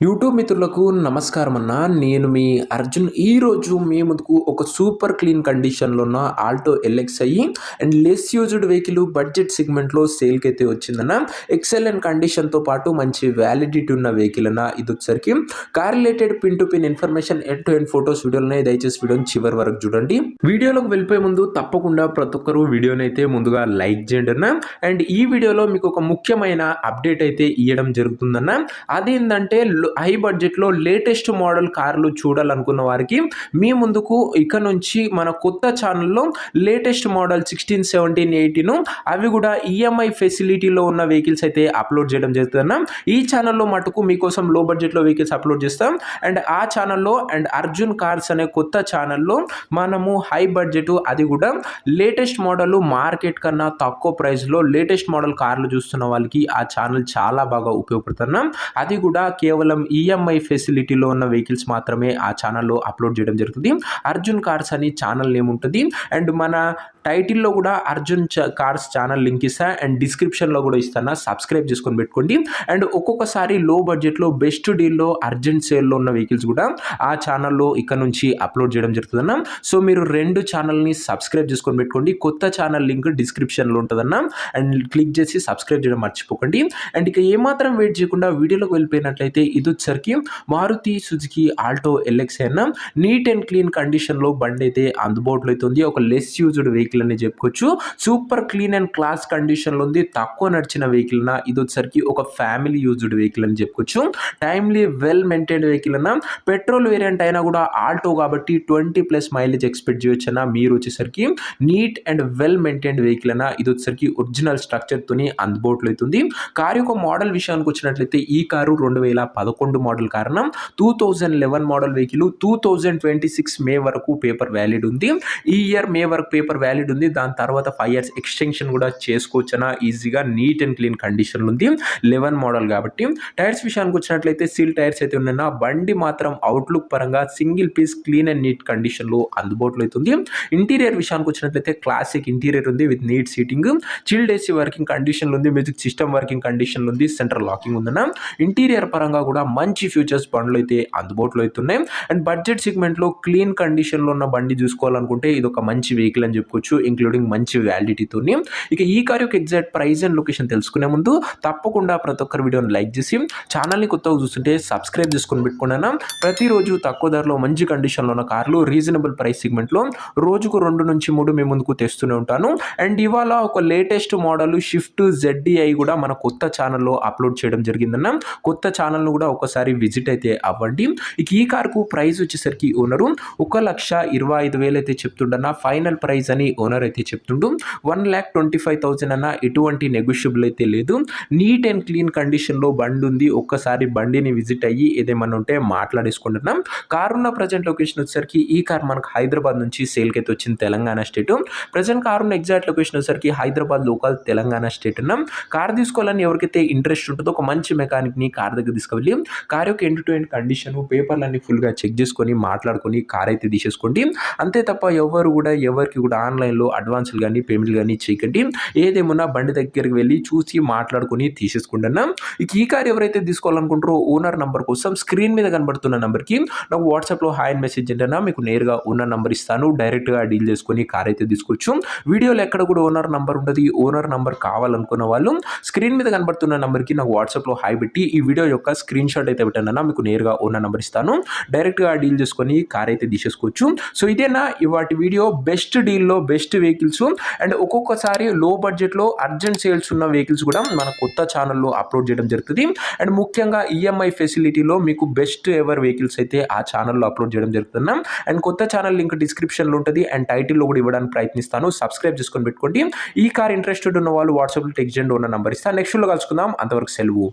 YouTube మిత్రులకు నమస్కారం అన్న. నేను మీ అర్జున్. ఈరోజు మీ ముందుకు ఒక సూపర్ క్లీన్ కండిషన్లో ఉన్న Alto LXi and less used vehicle budget సెగ్మెంట్లో సేల్కి అయితే వచ్చిందన్న. ఎక్సలెంట్ కండిషన్తో పాటు మంచి వ్యాలిడిటీ ఉన్న వెహికల్ అన్న. ఇది వచ్చేసరికి car related pin to pin information end to end photos వీడియోలు దయచేసి వీడియోని చివరి వరకు చూడండి. వీడియోలోకి వెళ్ళిపోయే ముందు తప్పకుండా ప్రతి ఒక్కరు వీడియోని అయితే ముందుగా లైక్ చేయండి అన్న. అండ్ ఈ వీడియోలో మీకు ఒక ముఖ్యమైన అప్డేట్ అయితే ఇవ్వడం జరుగుతుందన్న. అదేంటంటే హై బడ్జెట్లో లేటెస్ట్ మోడల్ కార్లు చూడాలనుకున్న వారికి మీ ముందుకు ఇక నుంచి మన కొత్త ఛానల్లో లేటెస్ట్ మోడల్ 16, 17, 18 అవి కూడా ఈఎంఐ ఫెసిలిటీలో ఉన్న వెహికల్స్ అయితే అప్లోడ్ చేయడం జరుగుతుందన్న. ఈ ఛానల్లో మటుకు మీకోసం లో బడ్జెట్లో వెహికల్స్ అప్లోడ్ చేస్తాం. అండ్ ఆ ఛానల్లో అండ్ అర్జున్ కార్స్ అనే కొత్త ఛానల్లో మనము హై బడ్జెట్ అది కూడా లేటెస్ట్ మోడల్ మార్కెట్ కన్నా తక్కువ ప్రైస్లో లేటెస్ట్ మోడల్ కార్లు చూస్తున్న వాళ్ళకి ఆ ఛానల్ చాలా బాగా ఉపయోగపడుతున్నాం. అది కూడా కేవలం ఈఎంఐ ఫెసిలిటీలో ఉన్న వెహికల్స్ మాత్రమే ఆ ఛానల్లో అప్లోడ్ చేయడం జరుగుతుంది. అర్జున్ కార్స్ అని ఛానల్ నేమ్ ఉంటుంది. అండ్ మన టైటిల్లో కూడా అర్జున్ కార్స్ ఛానల్ లింక్ ఇస్తా అండ్ డిస్క్రిప్షన్లో కూడా ఇస్తాను. సబ్స్క్రైబ్ చేసుకొని పెట్టుకోండి. అండ్ ఒక్కొక్కసారి లో బడ్జెట్లో బెస్ట్ డీల్లో అర్జెంట్ సేల్లో ఉన్న వెహికల్స్ కూడా ఆ ఛానల్లో ఇక్కడ నుంచి అప్లోడ్ చేయడం జరుగుతుందన్న. సో మీరు రెండు ఛానల్ని సబ్స్క్రైబ్ చేసుకొని పెట్టుకోండి. కొత్త ఛానల్ లింక్ డిస్క్రిప్షన్లో ఉంటుందన్న. అండ్ క్లిక్ చేసి సబ్స్క్రైబ్ చేయడం మర్చిపోకండి. అండ్ ఇక ఏమాత్రం వెయిట్ చేయకుండా వీడియోలోకి వెళ్ళిపోయినట్లయితే ఇది వచ్చరికి మారుతి సుజుకి ఆల్టో ఎల్ఎక్స్ఐ అన్న. నీట్ అండ్ క్లీన్ కండిషన్లో బండి అయితే అందుబాటులో అయితే ఉంది. ఒక లెస్ యూజ్డ్ వెహికల్ అని చెప్పుకోవచ్చు. సూపర్ క్లీన్ అండ్ క్లాస్ కండిషన్లో ఉంది. తక్కువ నడిచిన వెహికల్ అన్న. ఇది వచ్చరికి ఒక ఫ్యామిలీ యూజ్డ్ వెహికల్ అని చెప్పుకోవచ్చు. టైమ్లీ వెల్ మెయింటైన్డ్ వెహికల్ అన్న. పెట్రోల్ వేరియంట్ అయినా కూడా ఆల్టో కాబట్టి 20+ మైలేజ్ ఎక్స్పెక్ట్ చేయొచ్చు అన్న. మీరు వచ్చేసరికి neat and well maintained vehicle అన్న. ఇది వచ్చేసరికి ఒరిజినల్ స్ట్రక్చర్తోని అందుబాటులో అవుతుంది. కారు యొక్క మోడల్ విషయానికి వచ్చినట్లయితే ఈ కారు 2011 మోడల్ కారణం 2011 మోడల్ వెహికల్ 2026 మే వరకు పేపర్ వ్యాలిడ్ ఉంది. ఈ ఇయర్ మే వరకు పేపర్ వ్యాలిడ్ ఉంది. దాని తర్వాత 5 years ఎక్స్టెన్షన్ కూడా చేసుకోవచ్చన. ఈజీగా నీట్ అండ్ క్లీన్ కండిషన్ ఉంది. 11 మోడల్ కాబట్టి టైర్స్ విషయానికి వచ్చినట్లయితే సీల్ టైర్స్ అయితే ఉన్నాయి. బండి మాత్రం అవుట్లుక్ పరంగా single piece clean and neat కండిషన్లో అందుబాటులో అవుతుంది. ఇంటీరియర్ విషయానికి వచ్చినట్లయితే క్లాసిక్ ఇంటీరియర్ ఉంది with neat seating. Chilled AC working కండిషన్లో ఉంది. మ్యూజిక్ సిస్టమ్ వర్కింగ్ కండిషన్లో ఉంది. సెంట్రల్ లాకింగ్ ఉందన్న. ఇంటీరియర్ పరంగా కూడా మంచి ఫ్యూచర్స్ బండ్లు అయితే అందుబాటులో అవుతున్నాయి. అండ్ బడ్జెట్ సెగ్మెంట్లో క్లీన్ కండిషన్లో ఉన్న బండి చూసుకోవాలనుకుంటే ఇది ఒక మంచి వెహికల్ అని చెప్పుకోవచ్చు. ఇంక్లూడింగ్ మంచి వ్యాలిడిటీతో. ఇక ఈ కార్ యొక్క ఎగ్జాక్ట్ ప్రైస్ అండ్ లొకేషన్ తెలుసుకునే ముందు తప్పకుండా ప్రతి ఒక్కరి వీడియోని లైక్ చేసి ఛానల్ని కొత్తగా చూస్తుంటే సబ్స్క్రైబ్ చేసుకొని పెట్టుకున్నాను. ప్రతిరోజు తక్కువ ధరలో మంచి కండిషన్లో ఉన్న కార్లు రీజనబుల్ ప్రైస్ సెగ్మెంట్లో రోజుకు 2 నుంచి 3 మీ ముందుకు తెస్తూనే ఉంటాను. అండ్ ఇవాళ ఒక లేటెస్ట్ మోడల్ షిఫ్ట్ ZDI కూడా మన కొత్త ఛానల్లో అప్లోడ్ చేయడం జరిగిందన్న. కొత్త ఛానల్ను కూడా ఒకసారి విజిట్ అయితే అవ్వండి. ఇక ఈ కార్కు ప్రైస్ వచ్చేసరికి ఓనరు 1,25,000 అయితే చెప్తుండన్న. ఫైనల్ ప్రైస్ అని ఓనర్ అయితే చెప్తుండు 1,25,000 అన్న. ఎటువంటి నెగోషియబుల్ అయితే లేదు. నీట్ అండ్ క్లీన్ కండిషన్లో బండి ఉంది. ఒక్కసారి బండిని విజిట్ అయ్యి ఏదేమన్నా ఉంటే మాట్లాడేసుకుంటున్నాం. కారు ఉన్న ప్రజెంట్ లొకేషన్ వచ్చేసరికి ఈ కార్ మనకు హైదరాబాద్ నుంచి సేల్కి అయితే వచ్చింది. తెలంగాణ స్టేట్. ప్రజెంట్ కారు ఉన్న ఎగ్జాక్ట్ లొకేషన్ వచ్చేసరికి హైదరాబాద్ లోకల్ తెలంగాణ స్టేట్ ఉన్నాం. కార్ తీసుకోవాలని ఎవరికైతే ఇంట్రెస్ట్ ఉంటుందో ఒక మంచి మెకానిక్ని కార్ దగ్గర తీసుకువెళ్ళి కార్ యొక్క ఎండ్ టు ఎండ్ కండిషన్ పేపర్లన్నీ ఫుల్గా చెక్ చేసుకొని మాట్లాడుకొని కార్ అయితే తీసేసుకోండి. అంతే తప్ప ఎవరికి కూడా ఆన్లైన్లో అడ్వాన్సులు కానీ పేమెంట్లు కానీ చేయకండి. ఏదేమన్నా బండి దగ్గరికి వెళ్ళి చూసి మాట్లాడుకొని తీసేసుకోండి అన్న. ఇక ఈ కార్ ఎవరైతే తీసుకోవాలనుకుంటారో ఓనర్ నంబర్ కోసం స్క్రీన్ మీద కనబడుతున్న నెంబర్కి నాకు వాట్సాప్లో హాయ్ అని మెసేజ్ చేయండి. మీకు నేరుగా ఓనర్ నంబర్ ఇస్తాను. డైరెక్ట్గా డీల్ చేసుకొని కార్ అయితే తీసుకోవచ్చు. వీడియోలో ఎక్కడ కూడా ఓనర్ నంబర్ ఉంటుంది. ఓనర్ నంబర్ కావాలనుకున్న వాళ్ళు స్క్రీన్ మీద కనబడుతున్న నెంబర్కి నాకు వాట్సాప్లో హాయ్ పెట్టి ఈ వీడియో యొక్క స్క్రీన్ షాట్ అయితే పెట్టండి. మీకు నేరుగా ఓనర్ నెంబర్ ఇస్తాను. డైరెక్ట్గా డీల్ చేసుకొని కార్ అయితే తీసేసుకోవచ్చు. సో ఇదేనా ఇవాటి వీడియో. బెస్ట్ డీల్లో బెస్ట్ వెహికల్స్ అండ్ ఒక్కొక్కసారి లో బడ్జెట్లో అర్జెంట్ సేల్స్ ఉన్న వెహికల్స్ కూడా మన కొత్త ఛానల్లో అప్లోడ్ చేయడం జరుగుతుంది. అండ్ ముఖ్యంగా ఈఎంఐ ఫెసిలిటీలో మీకు బెస్ట్ ఎవర్ వెహికల్స్ అయితే ఆ ఛానల్లో అప్లోడ్ చేయడం జరుగుతున్నాం. అండ్ కొత్త ఛానల్ లింక్ డిస్క్రిప్షన్లో ఉంటుంది. అండ్ టైటిల్లో కూడా ఇవ్వడానికి ప్రయత్నిస్తాను. సబ్స్క్రైబ్ చేసుకొని పెట్టుకోండి. ఈ కార్ ఇంట్రెస్టెడ్ ఉన్న వాళ్ళు వాట్సాప్లో టెక్స్ట్ చేయండి. ఓనర్ నెంబర్ ఇస్తాను. నెక్స్ట్ లో కలుసుకుందాం. అంతవరకు సెలవు.